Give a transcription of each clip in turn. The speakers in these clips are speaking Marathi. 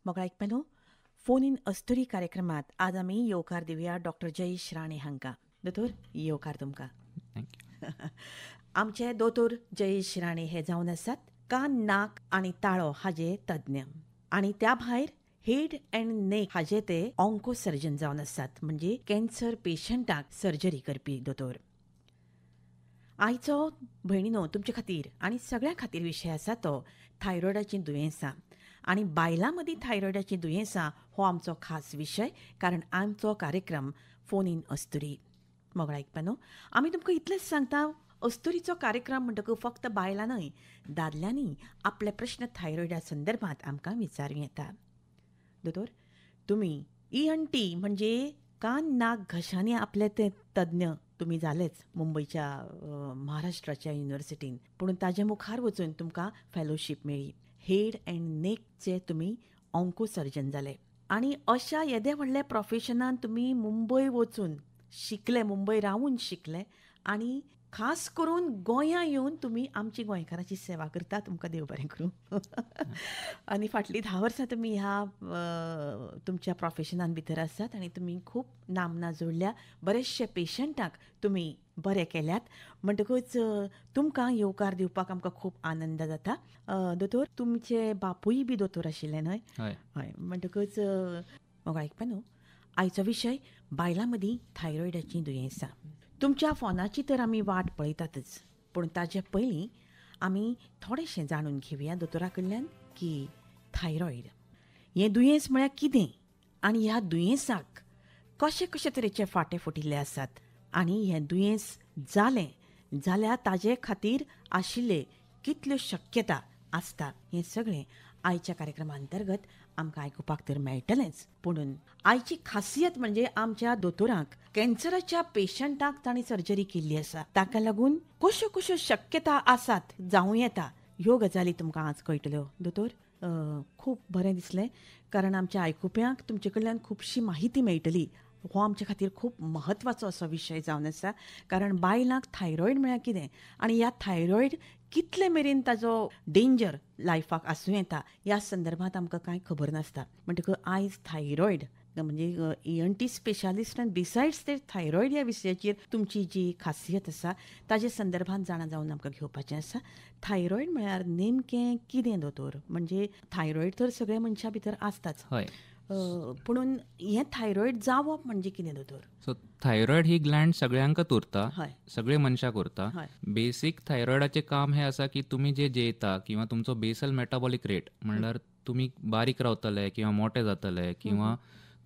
मग आयकपेलो फोन इन अस्तुरी कार्यक्रमात आज आमी येवकार दिवया डॉक्टर जयेश राणे हांकां. दोतोर येवकार तुमकां. थँक्यू. आमचे दोतोर जयेश राणे हे जावन आसात कान नाक आनी ताळो हाजे तज्ञ आनी त्या भायर हेड अँड नेक हाजे ते ऑन्को सर्जन जावन आसात, म्हणजे कॅन्सर पेशंटाक सर्जरी करपी दोतोर. आयचो भयणीनो तुमचे खातीर आनी सगळ्यां खातीर विशय आसा तो थायरॉयडाची दुयेंसां आनी बायलां मदीं थायरॉयडाची दुयेंसां हो आमचो खास विशय, कारण आमचो कार्यक्रम फोन इन अस्तुरी. मोगळा आयकपानो आमी तुमकां इतलेंच सांगता, अस्तुरीचो कार्यक्रम म्हणटकूच फक्त बायलां न्हय, दादल्यांनी आपले प्रश्न थायरॉयडा संदर्भांत आमकां विचारूं येता. दोतोर, तुमी ENT म्हणजे कान नाक घशांनी आपले ते तज्ञ तुमी जालेच मुंबयच्या महाराष्ट्राच्या युनिव्हर्सिटीन, पूण ताजे मुखार वचून तुमकां फेलोशीप मेळ्ळी. हेड अँड नेकचे तुमी ऑन्को सर्जन जाले आनी अशा येदे व्हडल्या प्रोफेशनान तुमी मुंबय वचून शिकले, मुंबय रावून शिकले आनी खास करून गोंयां येवन तुमी आमची गोंयकारांची सेवा करता. तुमकां देव बरें करूं. आनी फाटलीं 10 वर्सां तुमी ह्या तुमच्या प्रोफेशनान भितर आसात आनी तुमी खूब नामना जोडल्या, बरेचशे पेशंटाक तुमी बरें केल्यात. म्हणटकूच तुमकां येवकार दिवपाक आमकां खूब आनंद जाता. दोतोर, तुमचे बापूय बी दोतोर आशिल्ले न्हय? हय. म्हणटकूच म्हाका आयकपा न्हू, आयचो विशय बायलां मदीं थायरॉयडाची दुयेंसां. तुमच्या फोनाची तर आमी वाट पळयतातच, पूण ताचे पयलीं आमी थोडेंशें जाणून घेवया दोतोरा कडल्यान की थायरॉयड हें दुयेंस म्हळ्यार कितें आनी ह्या दुयेंसाक कशे कशे तरेचे फाटे फुटिल्ले आसात आनी हें दुयेंस जालें जाल्यार ताजे खातीर आशिल्ले कितल्यो शक्यता आसता, हें सगळें आयच्या कार्यक्रमा अंतर्गत आमकां आयकुपाक तर मेळटलेंच. पुणून आयची खासियत म्हणजे आमच्या दोतोरांक कॅन्सराच्या पेशंटाक तांणी सर्जरी केल्ली आसा, ताका लागून कश्यो कश्यो शक्यता आसात, जावं येता, ह्यो गजाली तुमकां आज कळटल्यो. दोतोर, खूब बरें दिसलें, कारण आमच्या आयकुप्यांक तुमचे कडल्यान खुबशी माहिती मेळटली. हो आमचे खातीर खूब महत्वाचो असो विशय जावन आसा, कारण बायलांक थायरॉयड म्हळ्यार कितें आनी ह्या थायरॉयड कितले मेरेन ताजो डेंजर लायफाक आसूं येता ह्या संदर्भांत आमकां कांय खबर नासता. म्हणटकूच आयज थायरॉयड म्हणजे ENT स्पेशालिस्ट आनी बिसायड्स ते थायरॉयड ह्या विशयाचेर तुमची जी खासियत आसा ताजे संदर्भांत जाणा जावन आमकां घेवपाचें आसा. थायरॉयड म्हळ्यार नेमकें कितें दोतोर? म्हणजे थायरॉयड तर सगळ्या मनशा भितर आसताच, हय. पुणून हें थायरॉयड जावप म्हणजे कितें दोतोर? सो थायरॉयड ही ग्लँड सगळ्यांकच उरता, हय. सगळे मनशाक उरता. हय. बेसीक थायरॉयडाचें काम हें आसा की तुमी जे जेयता किंवा तुमचो बेसल मेटाबॉलीक रेट म्हणल्यार तुमी बारीक रावतले किंवा मोठे जातले किंवा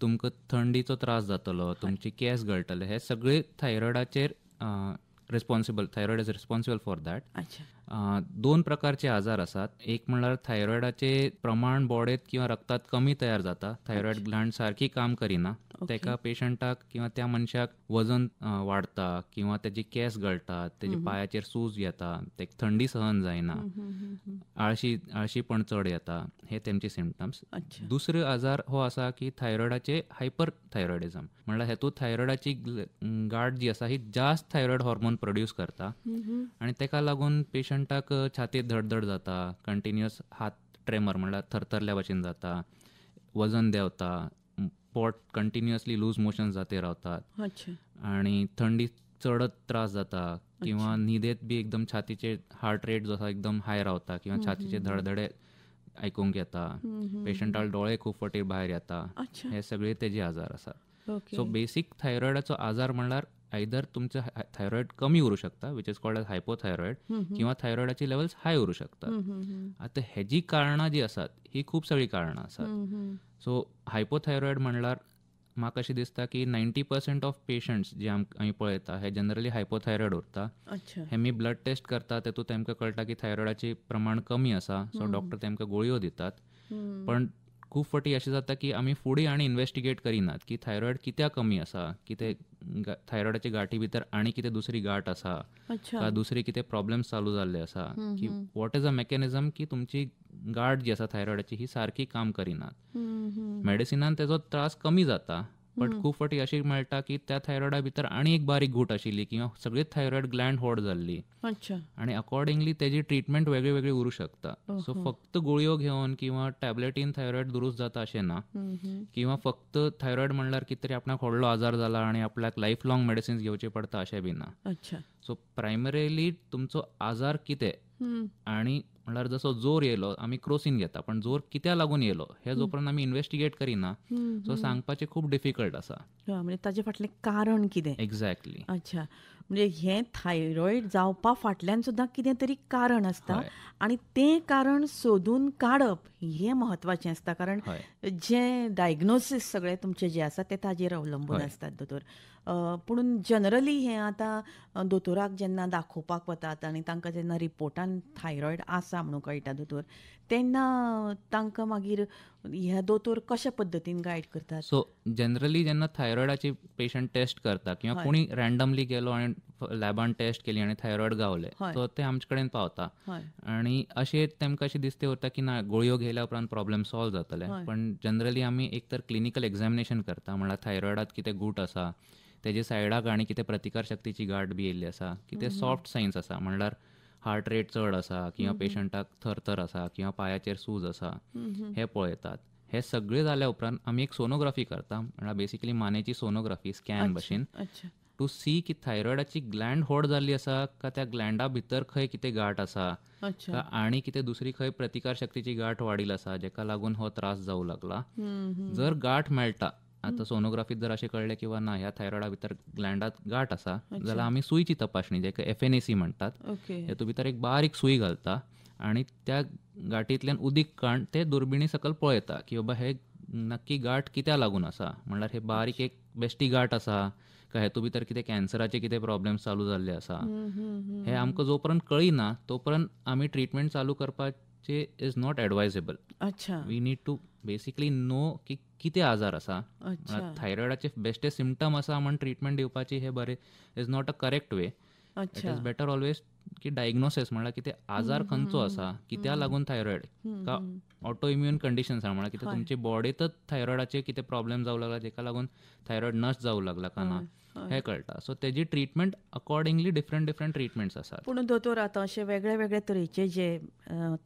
तुमकां थंडीचो त्रास जातलो, तुमचे केस गळटले, हे सगळे थायरॉयडाचेर responsible. Thyroid is responsible for that. अच्छा. 2 प्रकारचे आजार आसात. एक म्हणल्यार थायरॉयडाचे प्रमाण बॉडेंत किंवा रक्तात कमी तयार जाता, थायरॉयड ग्लँड सारकी काम करिना, तेका पेशंटाक किंवा त्या मनशाक वजन वाडटा किंवा तेजे केस गळटात, तेजे पांयाचेर सूज येता, तेका थंडी सहन जायना, आळशीपण चड येता, हे तेंचे सिम्पटम्स. दुसरो आजार हो आसा की थायरॉयडाचे हायपर थायरॉयडिझम, म्हणल्यार हेतूंत थायरॉयडाची गांठ जी आसा ही जास्त थायरॉयड हॉर्मोन प्रोड्यूस करता आनी तेका लागून पेशंटाक छातीत धडधड जाता, कंटिन्युअस हात ट्रेमर म्हणल्यार थरथरल्या भशेन जाता, वजन देंवता, पोट कंटिन्युअसली लूज मोशन जाते रावतात आनी थंडी चडत त्रास जाता किंवा न्हिदेंत बी एकदम छातीचे हार्ट रेट जो आसा एकदम हाय रावता किंवा छातीचे धडधडे आयकूंक येता, पेशंटाक डोळे खूब फावटी भायर येता, हे सगळे तेजे आजार आसात. सो बेसीक थायरॉयडाचो आजार म्हणल्यार आयदर तुमचो थायरॉयड कमी उरूं शकता, विच इज कॉल्ड एज हायपोथायरॉयड, किंवा थायरॉयडाची लेवल्स हाय उरूं शकतात. आतां हेजी कारणां जी आसात ही खूब सगळीं कारणां आसात. सो हायपोथायरॉयड म्हणल्यार म्हाका अशें दिसता की 90% ऑफ पेशंट्स जे आमी पळयता हे जनरली हायपोथायरॉयड उरता. हेमी ब्लड टेस्ट करता, तेतूंत तेमकां कळटा की थायरॉयडाचें प्रमाण कमी आसा, सो डॉक्टर तेमकां गुळयो दितात. पण खूब फावटी अशें जाता की आमी फुडें आनी इन्वेस्टिगेट करिनात की थायरॉयड कित्याक कमी आसा, कितें थायरॉयडाचे गांठी भितर आनी कितें दुसरी गांठ आसा का दुसरे कितें प्रॉब्लेम्स चालू जाल्ले आसा, की वॉट इज अ मेकॅनिझम की तुमची गांठ जी आसा थायरॉयडाची ही सारकी काम करिनात. मेडिसिनान तेजो त्रास कमी जाता बट खूब फावटी अशी मेळटा की त्या थायरॉयडा भितर आनी एक बारीक गूट आशिल्ली किंवा सगळी थायरॉयड ग्लँड व्हड जाल्ली अच्छा. आणि अकॉर्डिंगली तेजी ट्रिटमेंट वेगळी वेगळी उरूं शकता. सो फक्त गुळयो घेवन किंवा टॅबलेटीन थायरॉयड दुरुस्त जाता अशें ना, किंवा फक्त थायरॉयड म्हणल्यार कितें तरी आपणाक व्हडलो आजार जाला आनी आपल्याक लायफ लाँग मेडिसिन्स घेवचे पडटा अशें बी ना. अच्छा. सो प्रायमरीली तुमचो आजार कितें आनी म्हणल्यार जसो जोर येयलो आमी क्रोसीन घेता, पण जोर कित्या लागून येयलो हे जोपर्यंत आमी इन्व्हेस्टिगेट करिना सो सांगपाचें खूब डिफिकल्ट आसा. म्हणजे ताजे फाटलें कारण कितें. एक्झॅक्टली. अच्छा. म्हणजे हें थायरॉयड जावपा फाटल्यान सुद्दां कितें तरी कारण आसता आनी तें कारण सोदून काडप हें म्हत्वाचें आसता. कारण जें डायग्नोसीस सगळें तुमचें जें आसा तें ताजेर अवलंबून आसतात दोतोर. पूण जनरली हें आतां दोतोराक जेन्ना दाखोवपाक वतात आनी तांकां जेन्ना रिपोर्टान थायरॉयड आसा म्हणून कळटा दोतोर, तेन्ना तांकां मागीर हे दोतोर कशा पद्दतीन गायड करतात. सो जनरली जेन्ना थायरॉयडाची पेशंट टेस्ट करता किंवा कोणी रँडमली गेलो आनी लॅबान टेस्ट केली आनी थायरॉयड गावले सो ते आमचे कडेन पावता आनी अशें तेमकां अशें दिसते उरता की ना गुळयो घेयल्या उपरांत प्रॉब्लेम सॉल्व जातले. पण जनरली आमी एक तर क्लिनिकल एक्झामिनेशन करता, म्हळ्यार थायरॉयडात कितें गूट आसा, तेजे सायडाक आनी कितें प्रतिकार शक्तीची गाठ बी येयल्ली आसा, कितें सॉफ्ट सायन्स आसा म्हणल्यार हार्ट रेट चड आसा किंवा पेशंटाक थरथर आसा किंवा पांयाचेर सूज आसा हे पळयतात. हे सगळें जाल्या उपरांत आमी एक सोनोग्राफी करता, म्हळ्यार बेसिकली मानेची सोनोग्राफी स्कॅन भशेन, टू सी की थायरॉयडाची ग्लँड व्हड जाल्ली आसा का त्या ग्लँडा भितर खंय कितें गाठ आसा का आनी कितें दुसरी खंय प्रतिकार शक्तीची गाठ वाडील आसा जेका लागून हो त्रास जावं लागला. जर गाठ मेळटा, आतां सोनोग्राफीत जर अशें कळलें किंवा ना ह्या थायरॉयडा भितर ग्लँडात गाठ आसा जाल्यार आमी सुयची तपासणी जेका FNAC म्हणटात, हेतू भितर एक बारीक सूय घालता आनी त्या गाठींतल्यान उदीक काण ते दुर्बिणी सकयल पळयता की बाबा हे नक्की गाठ कित्या लागून आसा, म्हणल्यार हे बारीक एक बेश्टी गाठ आसा का हेतू भितर कितें कॅन्सराचे कितें प्रॉब्लेम्स चालू जाल्ले आसा. हे आमकां जो पर्यंत कळिना तो पर्यंत आमी ट्रिटमेंट चालू करपाचे is not advisable. We need to basically know की कितें आजार आसा. थायरॉयडाचे बेश्टे सिमटम आसा म्हण ट्रिटमेंट दिवपाची हे बरें is not a correct way. It is better always की डायग्नोसीस म्हळ्यार कितें आजार खंयचो आसा, कित्या लागून थायरॉयड का ऑटो इम्युन कंडिशन्स आसा, म्हळ्यार कितें तुमचे बॉडीतच थायरॉयडाचे कितें प्रॉब्लेम जावं लागला जेका लागून थायरॉयड नश्ट जावं लागला का ना हे कळटा. सो तेजी ट्रिटमेंट अकॉर्डिंगली डिफरंट ट्रिटमेंट्स आसात. पूण दोतोर आतां अशे वेगळे वेगळे तरेचे जे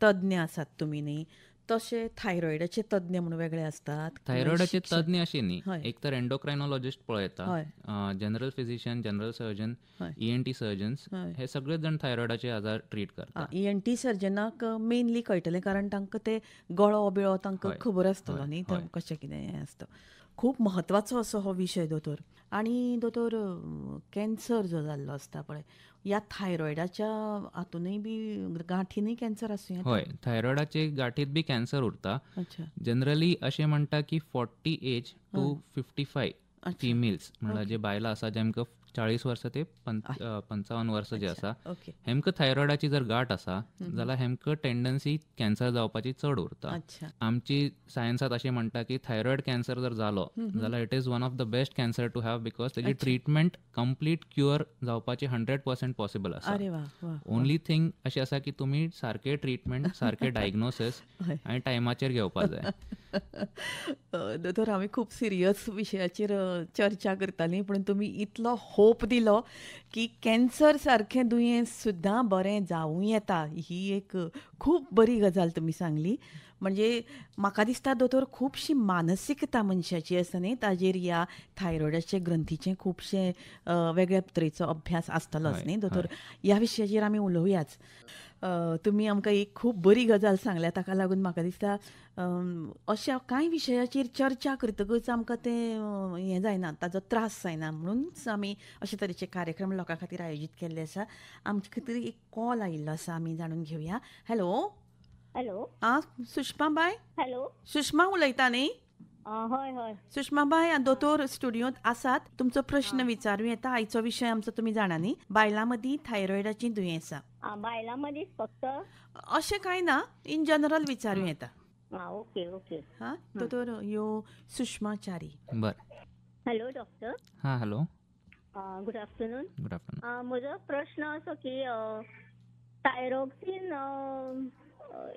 तज्ञ आसात तुमी न्ही, तशे थायरॉयडाचे तज्ञ म्हणून वेगळे असतात. थायरॉयडाचे तज्ञ अशें न्ही, एक तर एंडोक्रायनॉलॉजिस्ट पळयता, general physician, general surgeon, ENT surgeons, हे सगळे जाण थायरॉयडाचे आजार ट्रीट करतात. ENT सर्जनाक मेनली कळटलें कारण तांकां ते गळो बिळो तांकां खबर आसतलो न्ही कशें कितें हें आसता. खूब म्हत्वाचो असो हो विशय दोतोर. आनी दोतोर कॅन्सर जो जाल्लो आसता पळय, ह्या थायरॉयडाच्या हातूनय बी गांठीनय कॅन्सर आसूं येता. हय, थायरॉयडाचे गांठीत बी कॅन्सर उरता. जनरली अशें म्हणटा की 40 एज टू 55 फिमेल्स म्हणल्यार जे बायलां आसा जेमकां 40 वर्सां ते 55 वर्सां जे आसा हेमकां थायरॉयडाची जर गाठ आसा जाल्यार हेमकां टेंडन्सी कॅन्सर जावपाची चड उरता. आमची सायन्सात अशें म्हणटा की थायरॉयड कॅन्सर जर जालो जाल्यार it is one of the best cancer to have because तेजी ट्रिटमेंट कंप्लीट क्युअर जावपाची 100% पॉसिबल आसा. ओन्ली थिंग अशें आसा की तुमी सारके ट्रिटमेंट, सारके डायग्नोसीस आनी टायमाचेर घेवपा जाय. दोतोर हांवें खूब सिरियस विशयाचेर चर्चा करताली पूण तुमी इतलो होप दिलो की कॅन्सर सारकें दुयेंस सुद्दां बरें जावूं येता, ही एक खूब बरी गजाल तुमी सांगली. म्हणजे म्हाका दिसता दोतोर खुबशी मानसिकता मनशाची आसा न्ही, ताजेर ह्या थायरॉयडाचे ग्रंथीचे खुबशे वेगळ्या तरेचो अभ्यास आसतलोच न्ही दोतोर. ह्या विशयाचेर आमी उलोवयाच. तुमी आमकां एक खूब बरी गजाल सांगल्या, ताका लागून म्हाका दिसता अशा कांय विशयाचेर चर्चा करतकच आमकां तें हें जायना, ताजो त्रास जायना म्हणूनच आमी अशे तरेचे कार्यक्रम लोकां खातीर आयोजीत केल्ले आसा. आमचे खातीर एक कॉल आयिल्लो आसा, आमी जाणून घेवया. हॅलो. सुषमा बाय. हॅलो. सुषमा उलयता न्ही? हय. सुषमा बाय, दोतोर स्टुडियोंत आसात. तुमचो प्रश्न विचारूं येता. आयचो विशय आमचो तुमी जाणा न्ही, बायलां मदीं थायरॉयडाची दुयेंसां. बायलां मदींच फक्त? अशें कांय ना, इन जनरल विचारूं येता. ओके. दोतोर ह्यो सुषमा च्यारी. बरें. Hello doctor. Hello. Good afternoon. Good afternoon. म्हजो प्रश्न असो की thyroxine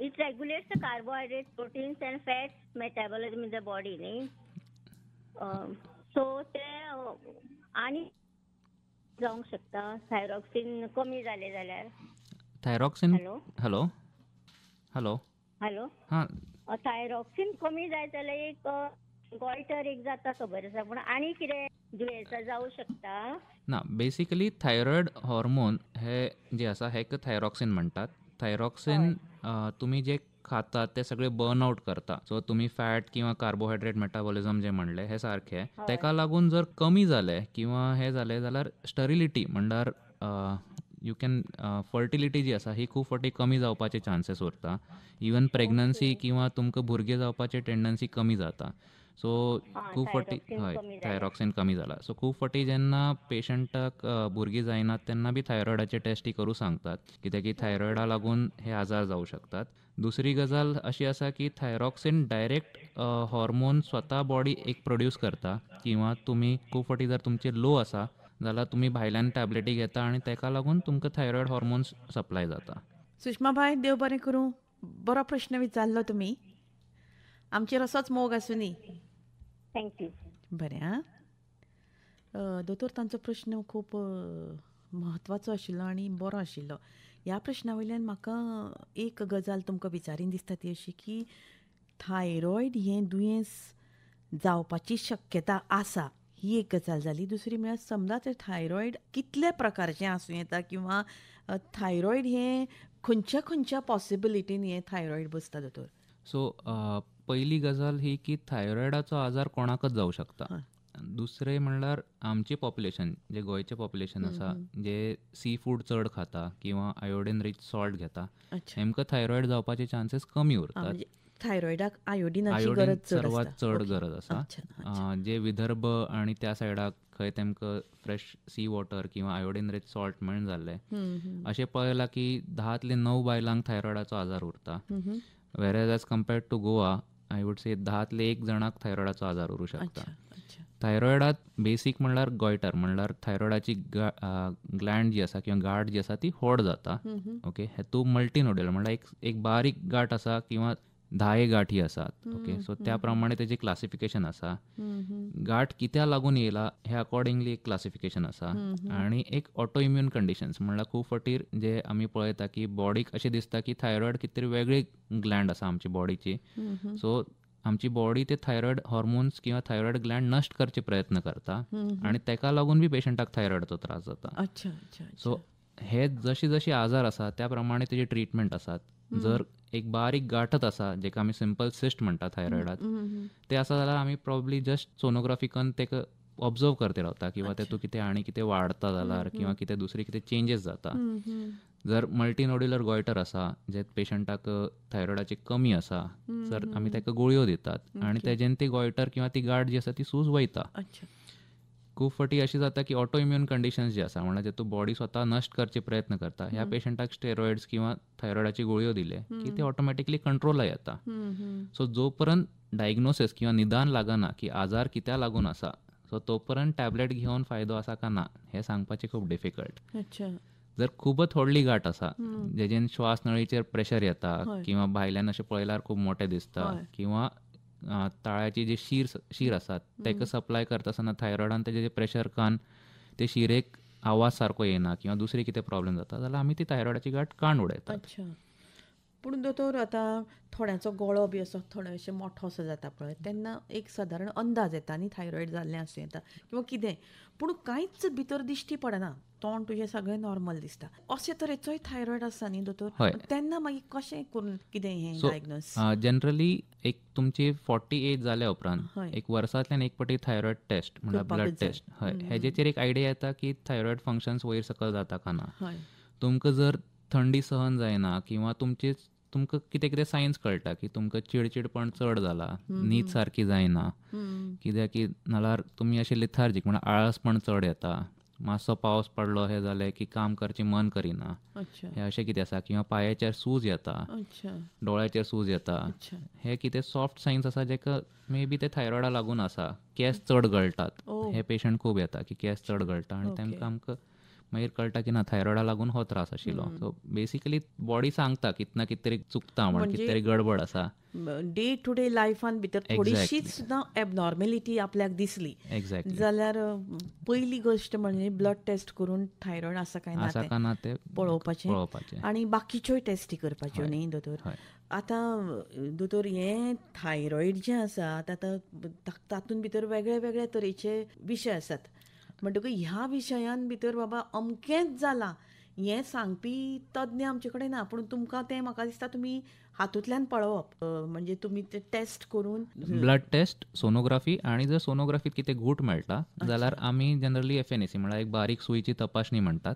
it regulates the carbohydrates, proteins and fats metabolism in the body, न्ही? सो ते आनी जावंक शकता थायरॉक्सीन कमी जाले जाल्यार. Thyroxine hello hello hello hello हां थायरॉक्सीन कमी जायत जाल्यार एक गॉयटर एक जाता खबर आसा, पूण आनी कितें दुयेंसां जावं शकता? ना बेसिकली थायरॉयड हॉर्मोन हे जे आसा हेका थायरॉक्सिन म्हणटात. थायरॉक्सिन तुम्ही जे खातात ते सगळे बर्न आउट करता. सो तुम्ही फॅट किंवा कार्बोहायड्रेट मेटाबॉलिझम जे म्हणले हे सारखे हय. तेका लागून जर कमी जाले किंवा हे जाले जाल्यार स्टरिलिटी म्हणल्यार यू कॅन फर्टिलिटी जी आसा ही खूब फावटी कमी जावपाचे चान्सेस उरता. इवन प्रेग्नन्सी किंवा तुमकां भुरगे जावपाची टेंडन्सी कमी जाता. सो खूब फावटी हय थायरॉक्सिन कमी जाला. सो खूब फावटी जेन्ना पेशंटाक भुरगीं जायनात तेन्ना बी थायरॉयडाचे टेस्टी करूं सांगतात, कित्याक की थायरॉयडा लागून हे आजार जावं शकतात. दुसरी गजाल अशी आसा की थायरॉक्सिन डायरेक्ट हॉर्मोन स्वता बॉडी एक प्रोड्यूस करता, किंवा तुमी खूब फावटी जर तुमचे लो आसा जाल्यार तुमी भायल्यान टॅबलेटी घेता आनी तेका लागून तुमकां थायरॉयड हॉर्मोन्स सप्लाय जाता. सुषमाबाई, देव बरें करूं. बरो प्रश्न विचारलो तुमी. आमचेर असोच मोग आसूं नी. थँक्यू. बरें आं. दोतोर, तांचो प्रश्न खूब म्हत्वाचो आशिल्लो आनी बरो आशिल्लो. ह्या प्रश्ना वयल्यान म्हाका एक गजाल तुमकां विचारीन दिसता ती अशी की थायरॉयड हें दुयेंस जावपाची शक्यता आसा, ही एक गजाल जाली. दुसरी म्हळ्यार समजा तर थायरॉयड कितल्या प्रकारचें आसूं येता, किंवा थायरॉयड हें खंयच्या खंयच्या पॉसिबिलिटीन हें थायरॉयड बसता दोतोर? सो पयली गजाल ही की थायरॉयडाचो आजार कोणाकच जावं शकता. हय. दुसरें म्हणल्यार आमचें पॉप्युलेशन, जे गोंयचें पॉप्युलेशन आसा, जे सी फूड चड खाता किंवा आयोडीन रिच सॉल्ट घेता, अच्छा. हेमकां थायरॉयड जावपाचे चान्सेस कमी आं, उरतात. म्हणजे थायरॉयडाक आयोडीनाची आयोडीन गरज चड सर्वात आसता. चड ओके. गरज आसा. अच्छा. जे विदर्भ आनी त्या सायडाक खंय तेमकां फ्रेश सी वॉटर किंवा आयोडीन रिच सॉल्ट मेळून जाल्ले, अशें पळयलां की 10तले 9 बायलांक थायरॉयडाचो आजार उरता. Average as compared to Goa, I would say 10तले 1 जाणाक थायरॉयडाचो आजार उरूं शकता. अच्छा. थायरॉयडात बेसीक म्हणल्यार गॉयटर म्हणल्यार थायरॉयडाची ग्लँड जी आसा किंवा गाठ जी आसा ती व्हड जाता. ओके, हेतू मल्टीनोड्युलर म्हणल्यार एक बारीक गाठ आसा किंवा 10 गाठी आसात. ओके, सो त्या प्रमाणे तेजी क्लासिफिकेशन आसा. गाठ कित्या लागून येयला हे अकॉर्डिंगली एक क्लासिफिकेशन आसा. आनी एक ऑटो इम्यून कंडिशन्स म्हणल्यार खूब फावटी जे आमी पळयता की बॉडीक अशें दिसता की थायरॉयड कितें तरी वेगळी ग्लँड आसा आमची बॉडीची. सो आमची बॉडी ते थायरॉयड हॉर्मोन्स किंवा थायरॉयड ग्लँड नश्ट करचे प्रयत्न करता, आनी तेका लागून बी पेशंटाक थायरॉयडचो त्रास जाता. अच्छा. सो हे जशी जशी आजार आसा त्या प्रमाणे तेजी ट्रिटमेंट आसात. जर एक बारीक गाठत आसा, जेका आमी सिंपल सिस्ट म्हणटा थायरॉयडात, ते आसा जाल्यार आमी प्रॉब्ली जस्ट सोनोग्राफी करून तेका ऑब्जर्व करते रावता किंवा तेतूं कितें आनी कितें वाडता जाल्यार किंवा कितें दुसरी कितें चेंजीस जाता. जर मल्टीनोड्युलर गॉयटर आसा, जे पेशंटाक थायरॉयडाची कमी आसा, जर आमी तेका गुळयो दितात आनी तेजेन ती गॉयटर किंवा ती गाठ जी आसा ती सूज वयता. खूब फावटी अशी जाता की ऑटो इम्यून कंडिशन्स जी आसा, म्हणल्यार जेतूं बॉडी स्वता नश्ट करचे प्रयत्न करता, ह्या पेशंटाक स्टेरॉयड्स किंवा थायरॉयडाची गुळयो दिले की ते ऑटोमॅटिकली कंट्रोला येता. सो जो पर्यंत डायग्नोसीस किंवा निदान लागना की आजार कित्या लागून आसा, सो तो पर्यंत टॅबलेट घेवन फायदो आसा का ना हें सांगपाचें खूब डिफिकल्ट. जर खूबच व्हडली गाठ आसा, जेजेन श्वास नळीचेर प्रेशर येता किंवा भायल्यान अशें पळयल्यार खूब मोठें दिसता, किंवा ताळ्याची जी शीर आसात तेका सप्लाय करता आसतना थायरॉयडान तेजे जे प्रेशर कान ते शिरेक आवाज सारको येना किंवा दुसरी कितें प्रॉब्लेम जाता जाल्यार आमी ती थायरॉयडाची गाठ काण उडयतात. पूण दोतोर, आतां थोड्यांचो गळो बी असो थोडो अशें मोठो असो जाता पळय, तेन्ना एक सादारण अंदाज येता न्ही थायरॉयड जाल्लें आसूं येता किंवा कितें, पूण कांयच भितर दिश्टी पडना, तोंड तुजें सगळें नॉर्मल दिसता, अशे तरेचोय थायरॉयड आसा न्ही दोतोर? तेन्ना मागीर कशें करून कितें हें डायग्नोस? जनरली एक तुमची 40 एज जाल्या उपरांत एक वर्सांतल्यान एक फावटी थायरॉयड टेस्ट म्हणल्यार ब्लड टेस्ट, हेजेचेर एक आयडिया येता की थायरॉयड फंक्शन्स वयर सकयल जाता का ना. तुमकां जर थंडी सहन जायना किंवा तुमकां कितें कितें सायन्स कळटा की तुमकां चिडचिडपण चड जाला, न्हीद सारकी जायना, कित्याक की नाल्यार तुमी अशें लिथार्जीक म्हणल्यार आळसपण चड येता, मातसो पावस पडलो हे जालें की काम करचें मन करिना, हें अशें कितें आसा, किंवा पांयाचेर सूज येता, दोळ्याचेर सूज येता, हे कितें सॉफ्ट सायन्स आसा जेका मे बी ते थायरॉयडा लागून आसा. केंस चड गळटात, हे पेशंट खूब येता की केंस चड गळटा आनी तेमकां आमकां मागीर कळटा की ना थायरॉयडा लागून हो त्रास आशिल्लो. सो बेसिकली बॉडी सांगता कितें ना कितें तरी चुकता म्हण, कितें तरी गडबड आसा. डे टू डे लायफान भितर थोडीशीच Exactly. सुद्दां एबनॉर्मेलिटी आपल्याक दिसली एक्झॅक्टली. जाल्यार पयली गोश्ट म्हणजे ब्लड टेस्ट करून थायरॉयड आसा काय ना आसा तें का ना ते पळोवपाचें आनी बाकीच्योय टेस्टी करपाच्यो न्ही दोतोर. हय. आतां दोतोर हें थायरॉयड जें आसा तातूंत भितर वेगळे वेगळे तरेचे विशय आसात. म्हणटकूच ह्या विशयान भितर बाबा अमकेंच जालां हें सांगपी तज्ञ आमचे कडेन ना, पूण तुमकां तें म्हाका दिसता तुमी हातूंतल्यान पळोवप, म्हणजे तुमी ते टेस्ट करून ब्लड टेस्ट, सोनोग्राफी, आणि जर सोनोग्राफीत कितें गूट मेळटा जाल्यार आमी जनरली FNAC म्हळ्यार एक बारीक सुयेची तपासणी म्हणटात.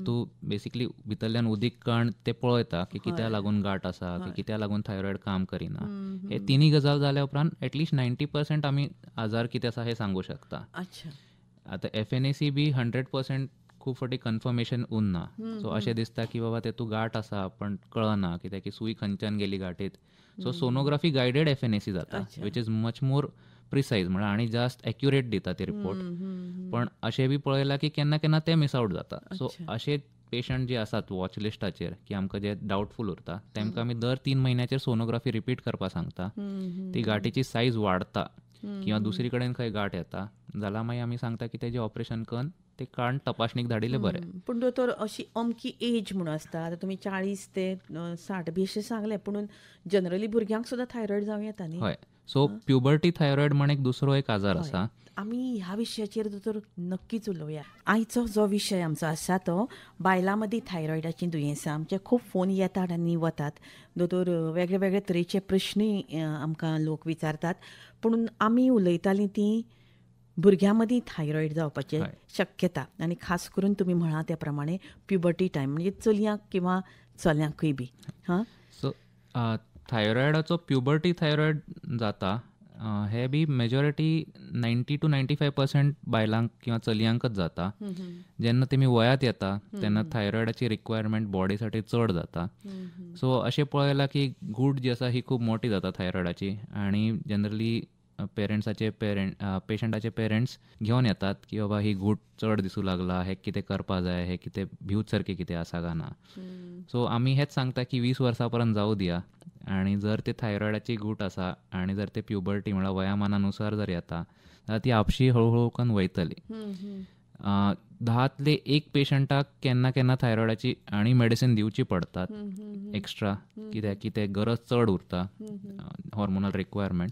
तूं बेसिकली भितरल्यान उदीक कण ते पळयता की कित्या लागून गांठ आसा, की कित्या लागून थायरॉयड काम करिना. हे तिनी गजाल जाल्या उपरांत एटलिस्ट 90% आमी आजार कितें आसा हे सांगू शकता. अच्छा. आतां FNAC बी 100% खूब फावटी कन्फर्मेशन उरना. सो अशें दिसता की बाबा तेतूं गांठ आसा पण कळना कित्याक की सुय खंयच्यान गेली गांठीत. सो सोनोग्राफी गायडेड FNAC जाता, which is much more precise, म्हळ्यार आनी जास्त एक्युरेट दिता ते रिपोर्ट. पण अशें बी पळयलां की केन्ना केन्ना ते मिस आउट जाता. सो अशे पेशंट जे आसात वॉच लिस्टाचेर की आमकां जे डावटफूल उरता तेमकां आमी दर 3 म्हयन्याचेर सोनोग्राफी रिपीट करपाक सांगता. ती गांठीची सायज वाडता किंवा दुसरी कडेन खंय गांठ येता जाल्यार मागीर आमी सांगता की तेजें ऑपरेशन करून ते काण तपासणीक धाडिल्लें बरें. पूण दोतोर अशी अमकी एज म्हणून आसता, आतां तुमी 40 ते 60 बी अशें सांगलें, पूण जनरली भुरग्यांक सुद्दां थायरॉयड जावं येता न्ही. हय. सो प्युबर्टी थायरॉयड म्हण एक दुसरो एक आजार आसा. आमी ह्या विशयाचेर दोतोर नक्कीच उलोवया. आयचो जो विशय आमचो आसा तो बायलां मदीं थायरॉयडाची दुयेंसां. आमचे खूब फोन येतात आनी वतात. दोतोर वेगळे वेगळे तरेचे प्रश्नय आमकां लोक विचारतात, पूण आमी उलयतालीं तीं भुरग्यां मदीं थायरॉयड जावपाची शक्यता, आनी खास करून तुमी म्हळा त्या प्रमाणे प्युबर्टी टायम म्हणजे चलयांक किंवा चल्यांकूय बी. सो थायरॉयडाचो प्युबर्टी थायरॉयड जाता हे बी मेजॉरिटी 90 to 95% बायलांक किंवा चलयांकच जाता. जेन्ना तेमी वयात येता तेन्ना थायरॉयडाची रिक्वायरमेंट बॉडी साठी चड जाता. सो अशें पळयलां की गूट जी आसा ही खूब मोठी जाता थायरॉयडाची, आनी जनरली पेशंटाचे पेरंट्स घेवन येतात की बाबा ही गूट चड दिसूं लागला, हे कितें करपा जाय, हे कितें भिवत सारकें कितें आसा काय ना. सो आमी हेच सांगता की 20 वर्सां पर्यंत जावं दिया, आनी जर ते थायरॉयडाची गूट आसा आनी जर ते प्युबर्टी म्हळ्यार वयामानानुसार जर येता जाल्यार ती आपशी हळूहळू करून वयतली. 10तले 1 पेशंटाक केन्ना केन्ना थायरॉयडाची आनी मेडिसीन दिवची पडटात एक्स्ट्रा, कित्याक की ते गरज चड उरता हॉर्मोनल रिक्वायरमेंट.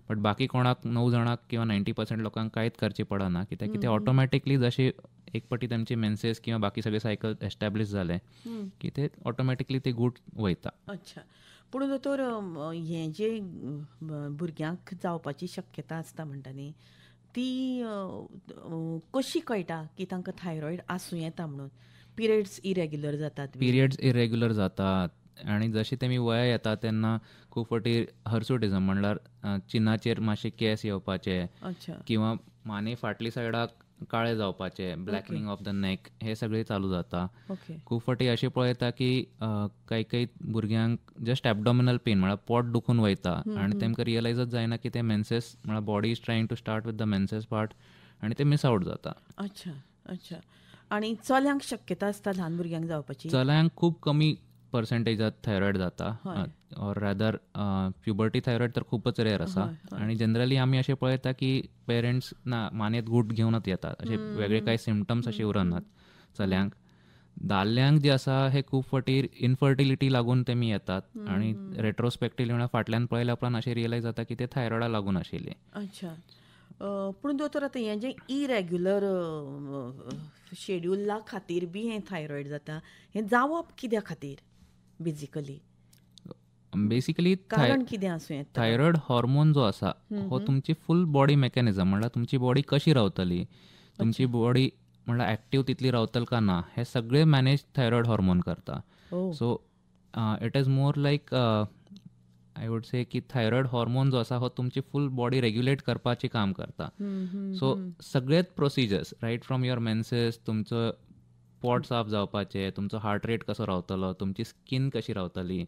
बट बाकी कोणाक 9 जाणांक किंवा 90% लोकांक कांयच करची पडना, कित्याक की ते ऑटोमॅटिकली जशी एक पाटी तांचे मेन्सेस किंवा बाकी सगळे सायकल एस्टॅब्लीश जाले की ते ऑटोमॅटिकली ते गूट वयता. अच्छा. पूण दोतोर हें जे भुरग्यांक जावपाची शक्यता आसता म्हणटा न्ही, ती कशी कळटा की तांकां थायरॉयड आसूं येता म्हणून? पिरियड्स इरेग्युलर जातात. पिरियड्स इरेग्युलर जातात आनी जशें तेमी वया येता तेन्ना खूब फावटी हर्सुटिझम म्हणल्यार चिनाचेर मातशे केस येवपाचे किंवा माने फाटली सायडाक काळे जावपाचे, ब्लॅकनिंग ऑफ द नेक, हे सगळें चालू जाता. खूब फावटी अशें पळयता की काही भुरग्यांक जस्ट एबडॉमिनल पेन म्हळ्यार पोट दुखून वयता आनी तेमकां रियलायजच जायना की ते मेन्सेस म्हळ्यार body is trying to start with the menses part आनी ते मिस आउट जाता. अच्छा अच्छा. आनी चल्यांक शक्यता आसता ल्हान भुरग्यांक जावपाची? चल्यांक खूब कमी पर्संटेजात थायरॉयड जाता, ऑर रादर प्युबर्टी थायरॉयड तर खूपच रेअर आसा. आनी जनरली आमी अशें पळयता की पेरंट्स ना मानेत गूट घेवनच येतात, अशे वेगळे कांय सिम्पटम्स अशे उरनात चल्यांक. दादल्यांक जे आसा हे खूब फावटी इनफर्टिलिटी लागून तेमी येतात आनी रेट्रोस्पेक्टिव्हली म्हळ्यार फाटल्यान पळयल्या उपरांत अशें रियलायज जाता की ते थायरॉयडा लागून आशिल्ले. अच्छा. पूण दोतोर आतां हें जें इरेग्युलर शेड्युला खातीर बी हें थायरॉयड जाता, हें जावप कित्या खातीर बेजिकली? बेसिकली कारण कितें आसूं येता? थायरॉयड हॉर्मोन जो आसा हो तुमची फूल बॉडी मेकॅनिझम म्हळ्यार तुमची बॉडी कशी रावतली, तुमची बॉडी म्हळ्यार एक्टीव तितली रावतली का ना, हे सगळे मॅनेज थायरॉयड हॉर्मोन करता. So it is more like I would से की थायरॉयड हॉर्मोन जो आसा हो तुमची फूल बॉडी रेग्युलेट करपाचें काम करता. सो सगळेच procedures right from your menses, तुमचो पोट साफ जावपाचें, तुमचो हार्ट रेट कसो रावतलो, तुमची स्कीन कशी रावतली,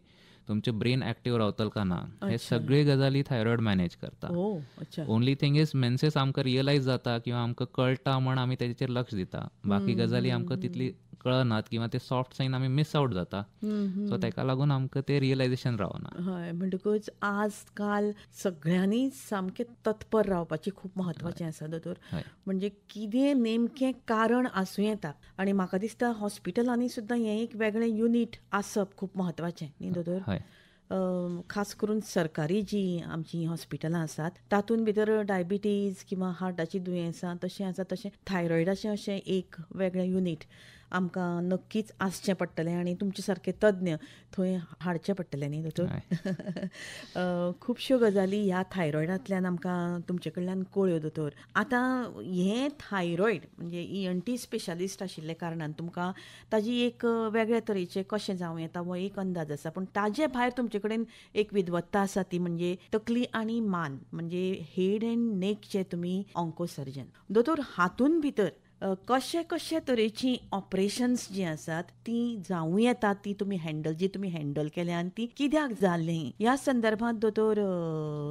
तुमचे ब्रेन ऍक्टिव्ह रावतल का ना, हे सगळे गजाली थायरॉइड मॅनेज करता. ओ अच्छा. ओनली थिंग इज मेन्सेस आमकां रियलायज जाता किंवा आमकां कळटा म्हण आमी तेजेर लक्ष दिता. बाकी गजाली आमकां तितली कळनात किंवा ते सॉफ्ट सायन आमी मिस आउट जाता. सो तेका लागून आमकां ते रियलायझेशन रावना. हय म्हणटकूच आजकाल सगळ्यांनी सामकें तत्पर रावपाचें खूब म्हत्वाचें आसा दोतोर. हय. म्हणजे कितें नेमकें कारण आसूं येता आनी म्हाका दिसता हॉस्पिटलांनी सुद्दां हें एक वेगळें युनीट आसप खूब म्हत्वाचें न्ही दोतोर. हय. खास करून सरकारी जी आमची हॉस्पिटलां आसात तातूंत भितर डायबिटीज किंवा हार्टाची दुयेंसां तशें आसा तशें थायरॉयडाचें अशें एक वेगळें युनीट आमकां नक्कीच आसचें पडटलें आनी तुमचे सारके तज्ञ थंय हाडचे पडटले न्ही दोतोर. खुबश्यो गजाली ह्या थायरॉयडांतल्यान आमकां तुमचे कडल्यान कळ्यो दोतोर. आतां हें थायरॉयड म्हणजे ENT स्पेशलिस्ट आशिल्ले कारणान तुमकां ताजी एक वेगळ्या तरेचें कशें जावं येता हो एक अंदाज आसा. पूण ताजे भायर तुमचे कडेन एक विद्वत्ता आसा ती म्हणजे तकली आनी मान म्हणजे हेड एंड नेक जे तुमी ऑन्कोसर्जन दोतोर. हातूंत भितर कशे कशे तरेची ऑपरेशन्स जी आसात ती जावं येतात ती तुमी हँडल केल्या आनी ती कित्याक जालीं ह्या संदर्भांत दोतोर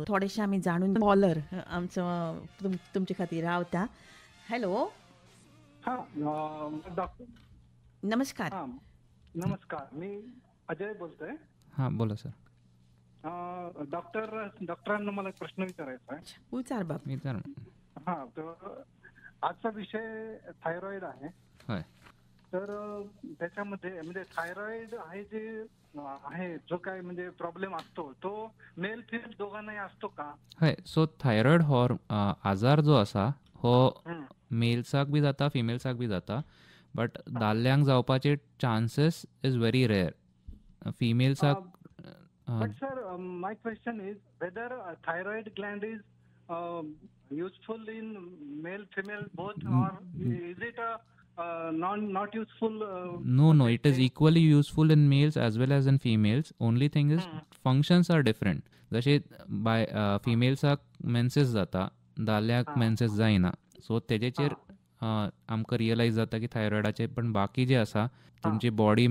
थोडेशें आमी जाणून कॉलर आमचो तुमचे खातीर रावता. हॅलो. डॉक्टर नमस्कार. नमस्कार, मी अजय बोलतोय. हां बोला सर. डॉक्टरांना मला एक प्रश्न विचारायचा आहे. विचार बाब. विचार. हा, तर आजचा विषय थायरॉइड आहे. हय. तर त्याच्यामध्ये म्हणजे थायरॉइड आहे जे आहे जो काय म्हणजे प्रॉब्लेम असतो तो मेल फिमेल दोघांनाही असतो का? हय. सो थायरॉइड आजार जो आसा हो मेल्साक बी जाता फिमेल्साक बी जाता. बट दादल्यांक जावपाचे चान्सेस इज व्हेरी रेअर. फिमेल्साक. But sir, my question is whether thyroid gland is useful in male, female both, or is it not useful? No, it is equally useful in males as well as in females. Only thing is functions are different. जशे बाय फिमेल्साक मेन्सेस जाता, दादल्यांक मेन्सेस जायना. सो तेजेचेर आमकां रियलायज जाता की थायरॉयडाचे पण बाकी जे आसा तुमची बॉडी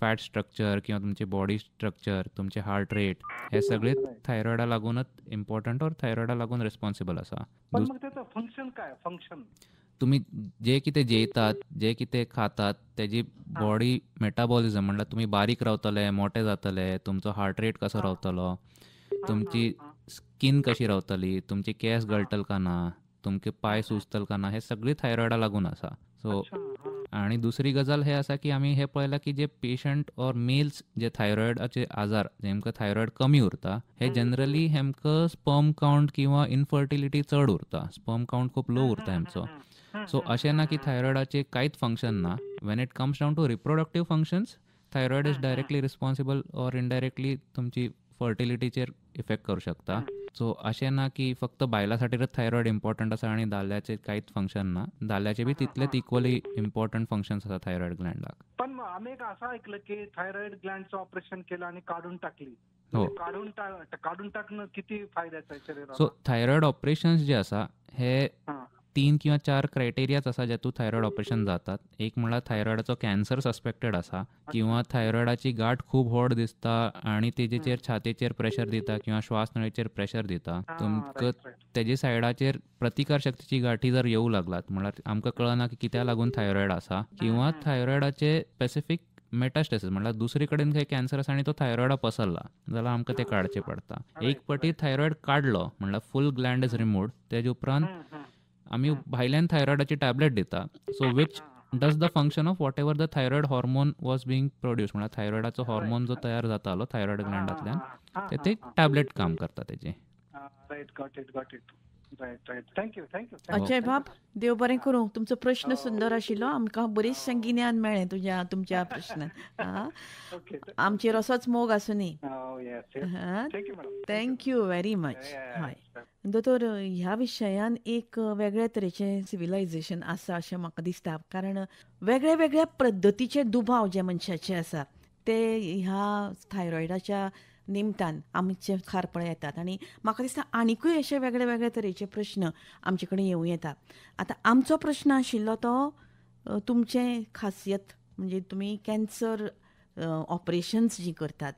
फॅट स्ट्रक्चर किंवा तुमचे बॉडी स्ट्रक्चर, तुमचे हार्ट रेट हे सगळे थायरॉयडा लागूनच इम्पॉर्टंट और थायरॉयडा लागून रिस्पॉन्सिबल आसा. पण मग त्याचं फंक्शन काय? फंक्शन तुम्ही जे कितें जेयतात, जे कितें खातात तेजी बॉडी मेटाबॉलिझम म्हणल्यार तुमी बारीक रावतले, मोठे जातले, तुमचो हार्ट रेट कसो रावतलो, तुमची स्कीन कशी रावतली, तुमचे केस गळटल का ना, तुमचे पाय सुजतल का ना, हे सगळी थायरॉयडा लागून आसा. सो आणि दुसरी गजाल हे आसा की आमी हे पळयलां की जे पेशंट ऑर मेल्स जे थायरॉयडाचे आजार जेमकां थायरॉयड कमी उरता हे जनरली हेमकां स्पर्म कावंट किंवा इनफर्टिलिटी चड उरता. स्पर्म कावंट खूब लो उरता हेमचो. सो अशें ना की थायरॉयडाचे कांयच फंक्शन ना. When it comes down to reproductive functions thyroid is directly responsible or indirectly तुमची फर्टिलिटीचेर इफेक्ट करूं शकता. सो अशें ना की फक्त बायलां खातीरच थायरॉयड इम्पॉर्टंट आसा आनी दादल्याचे कांयच फंक्शन ना. दादल्याचे बी तितलेच इक्वली इम्पॉर्टंट फंक्शन्स आसा थायरॉयड ग्लँडाक. पण आम्ही एक असं ऐकलं की थायरॉइड ग्लँडचं ऑपरेशन केलं आणि काढून टाकली. हो. काढून टाकणं किती फायद्याचं आहे शरीराला? सो थायरॉयड ऑपरेशन्स जे आसा हे 3 किंवा 4 क्रायटेरियाच आसा जेतून थायरॉयड ऑपरेशन जातात. एक म्हणल्यार थायरॉयडाचो कॅन्सर सस्पेक्टेड आसा किंवा थायरॉयडाची गाठ खूब व्हड दिसता आनी तेजेचेर छातेचेर प्रेशर दिता किंवा श्वास नळीचेर प्रेशर दिता. तुमकां तेजे सायडाचेर प्रतिकार शक्तीची गाठी जर येवंक लागलात म्हणल्यार आमकां कळना की कित्याक लागून थायरॉयड आसा किंवा थायरॉयडाचे स्पेसिफीक मेटास्टेसीस म्हणल्यार दुसरे कडेन खंय कॅन्सर आसा आनी तो थायरॉयडा पसरला जाल्यार आमकां ते काडचें पडटा. एक फावटी थायरॉयड काडलो म्हणल्यार फूल ग्लँड इज रिमूव्ड तेजे उपरांत आमी भायल्यान थायरॉयडाची टॅबलेट दिता. So which does the function of what ever the thyroid hormone was being produce म्हणल्यार थायरॉयडाचो हॉर्मोन जो तयार जातालो थायरॉयड ग्लँडांतल्यान ते टॅबलेट काम करता तेजे. Right, got it. Right. Thank you. Ajay बाब, देव बरें करूं. तुमचो प्रश्न सुंदर आशिल्लो. आमकां बरीचशें गिन्यान मेळ्ळें तुमच्या प्रश्नान. आमचेर असोच मोग आसूं न्ही. Thank you very much. हय दोतोर, ह्या विशयान एक वेगळ्या तरेचें सिविलायझेशन आसा अशें म्हाका दिसता. कारण वेगळ्या वेगळ्या पद्दतीचे दुबाव जे मनशाचे आसा ते ह्या थायरॉयडाच्या निमतान आमचे खारपळे येतात आनी म्हाका दिसता आनिकूय अशे वेगळे वेगळे तरेचे प्रश्न आमचे कडेन येवं येता. आतां आमचो प्रश्न आशिल्लो तो तुमचे खासियत म्हणजे तुमी कॅन्सर ऑपरेशन्स जी करतात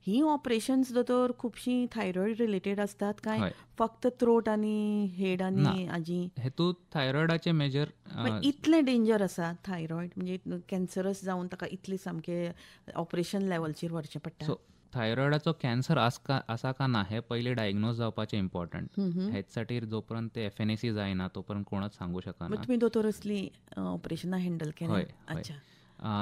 ही ऑपरेशन्स दोतोर खुबशीं थायरॉयड रिलेटेड असतात काय हय. फक्त थ्रोट आनी हेड आनी आजी हेतू थायरॉयडाचे मेजर इतलें डेंजर आसा थायरॉयड म्हणजे कॅन्सरस जावन ताका इतले सामके ऑपरेशन लेवलचेर व्हरचें पडटा. सो थायरॉयडाचो कॅन्सर आसा का ना हे पयलीं डायग्नोज जावपाचें इम्पॉर्टंट. हेच जो पर्यंत ते FNAC जायना तो पर्यंत कोणच सांगू शकना. तुमी दोतोर असली ऑपरेशनां हँडल केल्या. हय. अच्छा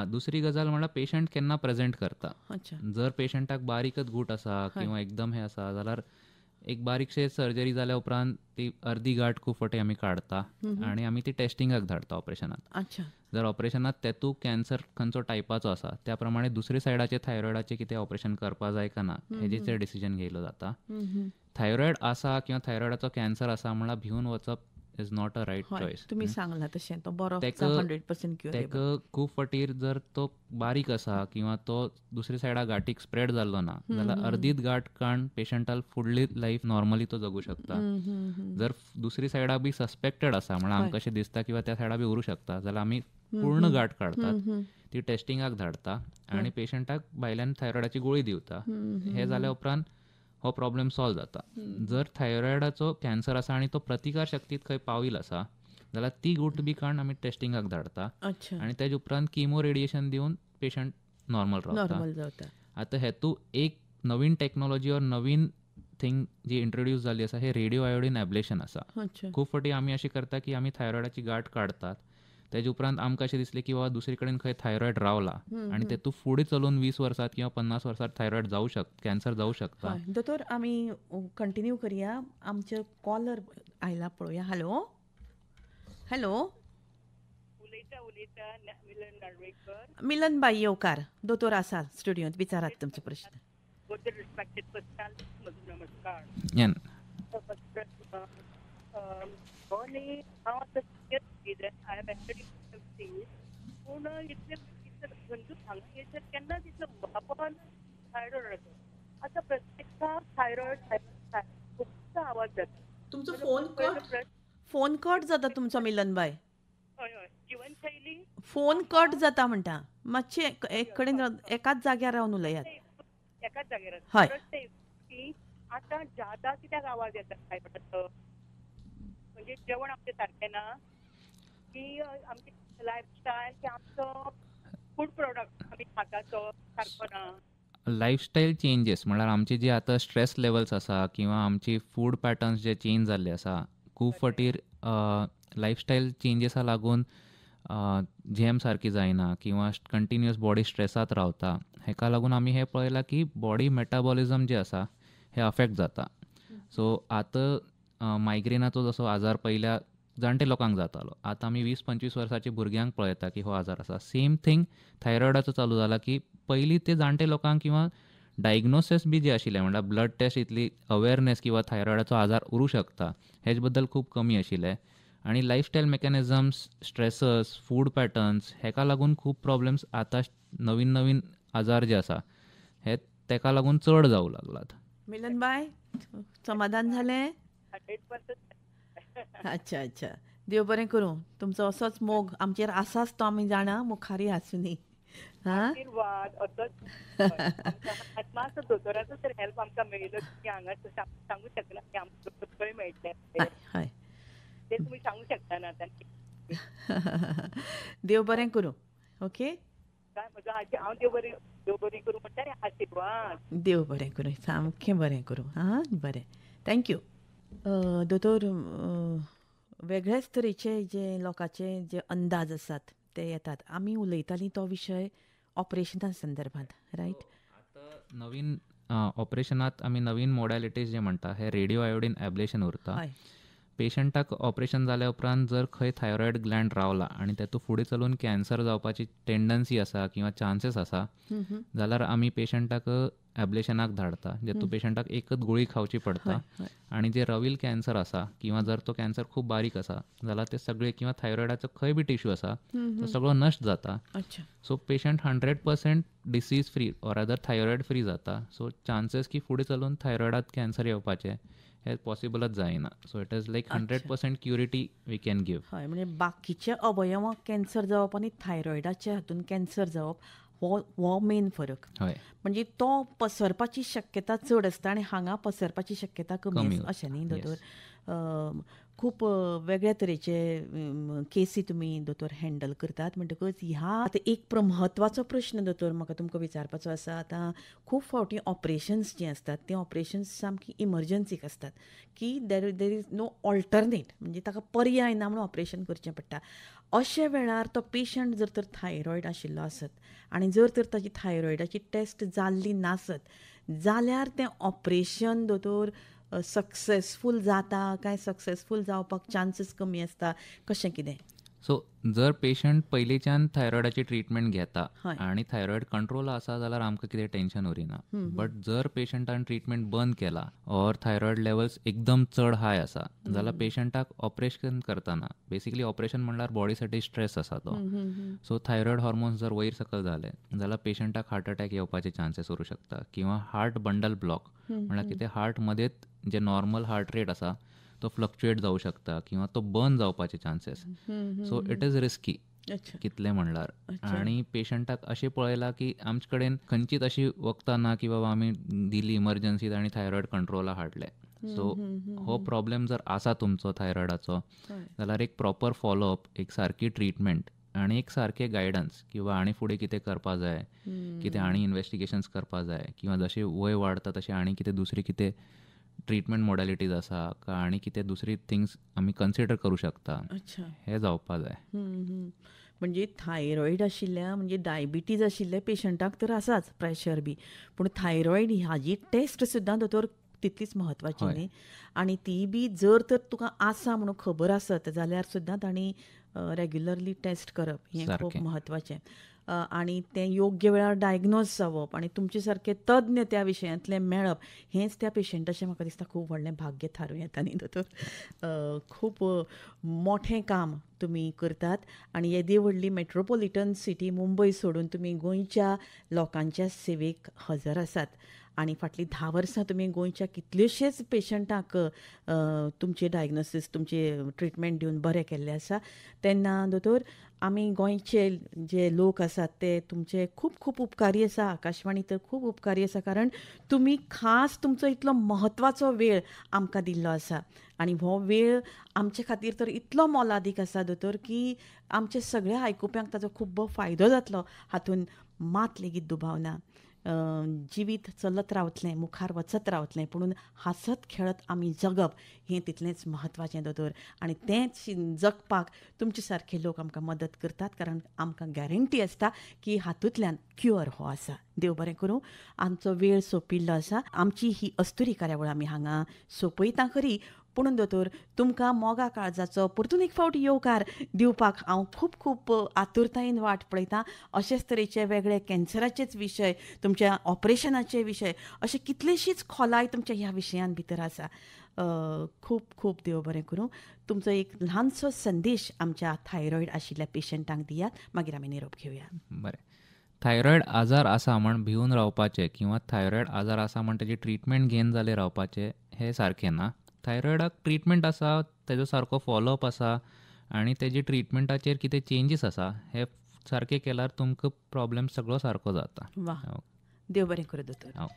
दुसरी गजाल म्हणल्यार पेशंट केन्ना प्रेझेंट करता. अच्छा जर पेशंटाक बारीकच गूट आसा किंवा एकदम हे आसा जाल्यार एक बारीकशे सर्जरी जाल्या उपरांत ती अर्दी गांठ खूब फावटी आमी काडटा आनी आमी ती टेस्टिंगाक धाडटा ऑपरेशनांत. अच्छा जर ऑपरेशनांत तेतू कॅन्सर खंयचो टायपाचो आसा त्या प्रमाणे दुसरे सायडाचे थायरॉयडाचें कितें ऑपरेशन करपा जाय का ना हेजेचेर डिसिजन घेयलो जाता. थायरॉयड आसा किंवा थायरॉयडाचो कॅन्सर आसा म्हणल्यार भिवून वचप is not a right choice. तुमी सांगला तशें तो बरो तेका 100% क्युरेबल. तेका खूब फावटीर जर तो बारीक आसा किंवा तो दुसरे सायडा गाठीक स्प्रेड जाल्लो ना जाल्यार अर्दीच गाठ काडून पेशंटाल फुडली लायफ नॉर्मली तो जगू शकता. जर दुसरी सायडा बी सस्पेक्टेड आसा म्हळ्यार आमकां अशें दिसता किंवा त्या सायडा बी उरूं शकता जाल्यार आमी पूर्ण गाठ काडतात ती टेस्टिंगाक धाडटा आनी पेशंटाक भायल्यान थायरॉयडाची गुळी दिवता. हे जाल्या उपरांत हो प्रॉब्लेम सॉल्व जाता. जर थायरॉयडाचो कॅन्सर आसा आनी तो प्रतिकार शक्तीत खंय पाविल आसा जाल्यार ती गूट बी काडून आमी टेस्टिंगाक धाडटा अच्छा आनी तेजे उपरांत किमो रेडिएशन दिवन पेशंट नॉर्मल रावता. नॉर्मल जाता. आतां हेतू एक नवीन टॅक्नॉलॉजी ऑर नवीन थिंग जी इंट्रोड्यूस जाल्ली आसा हे रेडिओ आयोडीन एब्लेशन आसा. अच्छा खूब फावटी आमी अशें करता की आमी थायरॉयडाची गाठ काडतात तेजे उपरांत आमकां अशें दिसलें की बाबा दुसरे कडेन खंय थायरॉयड रावला आनी तेतूं फुडें चलून 20 वर्सांत किंवा 50 वर्सांत थायरॉयड जावं कॅन्सर जावं शकता. हय दोतोर आमी कंटिन्यू करया. आमचे कॉलर आयला पळोवया. हॅलो हॅलो मिलन नार्वेकर. मिलनबाई येवकार दोतोर आसा स्टुडियोंत विचारात तुमचे प्रश्न. With the respected personality, नमस्कार. येन आणि हांव आतां कितें आय एम एक्चुअली 50 पूण इतले गंजू हांगा येयसर केन्ना तितलो वापर थायरॉयडाचो आतां प्रत्येकाक थायरॉयड खूब आवाज जाता. तुमचो फोन कट जाता तुमचो मिलनबाई. हय हय जिवनशैली फोन कट जाता म्हणटा. मातशें एक कडेन एकाच जाग्यार रावन उलयात. एकाच जाग्यार हय. की आतां ज्यादा कित्याक आवाज येता थायरॉयडाचो म्हणजे जेवण आमचें सारकें ना की आमची लायफस्टायल की आमचो फूड प्रोडक्ट आमी खाता तो सारको ना. लायफस्टायल चेंजीस म्हळ्यार आमची जी आतां स्ट्रेस लेवल्स आसा किंवा आमची फूड पॅटर्न्स जे चेंज जाल्ले आसा खूब फावटीर लायफस्टायल चेंजीसा लागून जेम सारकी जायना किंवा कंटिन्युअस बॉडी स्ट्रेसात रावता. हेका लागून आमी हे पळयलां की बॉडी मेटाबॉलिझम जे आसा हे अफेक्ट जाता. सो आतां मायग्रेनाचो जसो आजार पयल्या जाणटे लोकांक जातालो आतां आमी 20-25 वर्सांच्या भुरग्यांक पळयता की हो आजार आसा. सेम थिंग थायरॉयडाचो चालू जाला की पयलीं ते जाणटे लोकांक किंवा डायग्नोसीस बी जे आशिल्ले म्हणल्यार ब्लड टेस्ट इतली अवेरनेस किंवा थायरॉयडाचो आजार उरूं शकता हेजे बद्दल खूब कमी आशिल्ले आनी lifestyle mechanisms stresses food patterns हेका लागून खूब प्रॉब्लेम्स आतां नवीन नवीन आजार जे आसा हे तेका लागून चड जावं लागलात. मिलनबाई समाधान जालें. 100% अच्छा अच्छा देव बरें करूं. तुमचो असोच मोग आमचेर आसाच तो आमी जाणा मुखारी आसुनी. आशीर्वाद असोच मातसो दोतोराचो तर हेल्प आमकां मेळिल्लो की हांगा सांगू शकना की आमकां खंय मेळटलें हय ते तुमी सांगू शकता ना आतां. देव बरें करूं. ओके काय म्हजो हांव देव बरी करूं म्हणटा आशिर्वाद. देव बरें करूं सामकें बरें करूं. हां बरें थँक्यू. दोतोर वेगळेच तरेचे जे लोकांचे जे अंदाज आसात ते येतात. आमी उलयतालीं तो विशय ऑपरेशना संदर्भांत रायट. आतां नवीन ऑपरेशनांत आमी नवीन मॉडॅलिटीज जे म्हणटा हे रेडिओ आयोडीन एब्लेशन उरता. हय पेशंटाक ऑपरेशन जाल्या उपरांत जर खंय थायरॉयड ग्लँड रावला आनी तेतूं फुडें चलून कॅन्सर जावपाची टेंडन्सी आसा किंवा चान्सीस आसा जाल्यार आमी पेशंटाक एब्लेशनाक धाडटा जेतूं पेशंटाक एकच गुळी खावची पडटा आनी जे रवील कॅन्सर आसा किंवा जर तो कॅन्सर खूब बारीक आसा जाल्यार ते सगळे किंवा थायरॉयडाचो खंय बी टिश्यू आसा तो सगळो नश्ट जाता. So patient 100% disease free or other thyroid free जाता. सो चान्सीस की फुडें चलून थायरॉयडात कॅन्सर येवपाचे हे पॉसिबलच जायना. So it is like 100% security we can give. हय म्हणजे बाकीचे अवयवांक कॅन्सर जावप आनी थायरॉयडाच्या हातून कॅन्सर जावप हो मेन फरक. हय. म्हणजे तो पसरपाची शक्यता चड आसता आनी हांगा पसरपाची शक्यता कमी कमी आसता अशें न्ही Yes. दोतोर. खूब वेगळ्या तरेचे केसी तुमी दोतोर हँडल करतात म्हणटकच ह्या आतां एक म्हत्वाचो प्रश्न दोतोर म्हाका तुमकां विचारपाचो आसा. आतां खूब फावटी ऑपरेशन्स जे आसतात ते ऑपरेशन्स सामकी इमर्जन्सीक आसतात की देर इज नो ऑल्टरनेट, म्हणजे ताका पर्याय ना म्हणून ऑपरेशन करचें पडटा. अशे वेळार तो पेशंट जर तर थायरॉयड आशिल्लो आसत आनी जर तर ताची थायरॉयडाची टेस्ट जाल्ली नासत जाल्यार तें ऑपरेशन दोतोर सक्सेसफूल जाता काय सक्सेसफूल जावपाक चान्सीस कमी आसता, कशें कितें? सो जर पेशंट पयलींच्यान थायरॉयडाची ट्रिटमेंट घेता हय. आनी थायरॉयड कंट्रोल आसा जाल्यार आमकां कितें टेन्शन उरिना. बट जर पेशंटान ट्रिटमेंट बंद केला ऑर थायरॉयड लेवल्स एकदम चड हाय आसा जाल्यार पेशंटाक ऑपरेशन करतना बेसिकली ऑपरेशन म्हणल्यार बॉडी साठी स्ट्रेस आसा तो. सो थायरॉयड हॉर्मोन्स जर वयर सकयल जाले जाल्यार पेशंटाक हार्ट अटॅक येवपाचे चान्सेस उरूं शकता किंवा हार्ट बंडल ब्लॉक म्हणल्यार कितें हार्ट मध्येच जे नॉर्मल हार्ट रेट आसा तो फ्लक्च्युएट जावं शकता किंवा तो बर्न जावपाचे chances. So it is risky अच्छा. कितलें म्हणल्यार. आनी पेशंटाक अशें पळयलां की आमचे कडेन खंयचीच अशी वखदां ना की बाबा आमी दिली इमर्जन्सीत आनी थायरॉयड कंट्रोला हाडले. सो हो प्रॉब्लेम जर आसा तुमचो थायरॉयडाचो जाल्यार एक प्रॉपर फॉलोअप, एक सारकी ट्रिटमेंट आनी एक सारकें गायडन्स किंवा आनी फुडें कितें करपा जाय, कितें आनी इन्वेस्टिगेशन्स करपा जाय किंवा जशें वय वाडता तशें आनी कितें दुसरी कितें ट्रिटमेंट मॉडेलिटीज आसा का आनी कितें दुसरी थिंग्स आमी कन्सिडर करूं शकता, अच्छा. हें जावपा जाय. म्हणजे थायरॉयड आशिल्ल्या म्हणजे डायबिटीज आशिल्ल्या पेशंटाक तर आसाच प्रेशर बी, पूण थायरॉयड हाजी टेस्ट सुद्दां दोतोर तितलीच म्हत्वाची हय. न्ही. आनी ती बी जर तर तुका आसा म्हणून खबर आसत जाल्यार सुद्दां तांणी रेग्युलरली टेस्ट करप हें खूब सारकें. म्हत्वाचें. आनी तें योग्य वेळार डायग्नोज जावप आनी तुमचे सारके तज्ञ त्या विशयांतले मेळप हेंच त्या पेशंटाचें म्हाका दिसता खूब व्हडलें भाग्य थारूं येता न्ही दोतोर. खूब मोठें काम तुमी करतात आनी येदी व्हडली मेट्रोपॉलिटन सिटी मुंबय सोडून तुमी गोंयच्या लोकांच्या सेवेक हजर आसात. आनी फाटलीं 10 वर्सां तुमी गोंयच्या कितलेशेच पेशंटाक तुमचे डायग्नोसीस तुमचे ट्रिटमेंट दिवन बरें केल्लें आसा. तेन्ना दोतोर आमी गोंयचे जे लोक आसात ते तुमचे खूब खूब उपकारी आसा. आकाशवाणी तर खूब उपकारी आसा कारण तुमी खास तुमचो इतलो म्हत्वाचो वेळ आमकां दिल्लो आसा आनी हो वेळ आमचे खातीर तर इतलो मोलादीक आसा दोतोर की आमचे सगळ्या आयकुप्यांक ताचो खूब फायदो जातलो हातून मात लेगीत दुबाव ना. जिवीत चलत रावतलें, मुखार वचत रावतलें, पूण हांसत खेळत आमी जगप हें तितलेंच म्हत्वाचें दोतोर. आनी तेंच जगपाक तुमचे सारके लोक आमकां मदत करतात कारण आमकां गॅरंटी आसता की हातूंतल्यान क्युअर हो आसा. देव बरें करूं. आमचो वेळ सोंपिल्लो आसा. आमची ही अस्तुरी कार्यावळ आमी हांगा सोंपयता खरी, पूण दोतोर तुमकां मोगा काळजाचो परतून एक फावट येवकार दिवपाक हांव खूब खूब आतुरतायेन वाट पळयतां. अशेच तरेचे वेगळे कॅन्सराचेच विशय, तुमच्या ऑपरेशनाचे विशय, अशे कितलेशीच खोलाय तुमच्या ह्या विशयान भितर आसा. खूब खूब देव बरें करूं. तुमचो एक ल्हानसो संदेश आमच्या थायरॉयड आशिल्ल्या पेशंटांक दियात, मागीर आमी निरोप घेवया. बरें. थायरॉयड आजार आसा म्हण भिवन रावपाचें किंवा थायरॉयड आजार आसा म्हण तेजी ट्रिटमेंट घेवन जालें रावपाचें हें सारकें ना. थायरॉयडाक ट्रिटमेंट आसा, तेजो सारको फॉलोअप आसा आनी तेजी ट्रिटमेंटाचेर कितें चेंजीस आसा हे सारकें केल्यार तुमकां प्रॉब्लेम सगळो सारको जाता. वा, देव बरें करूं दोतोर. हांव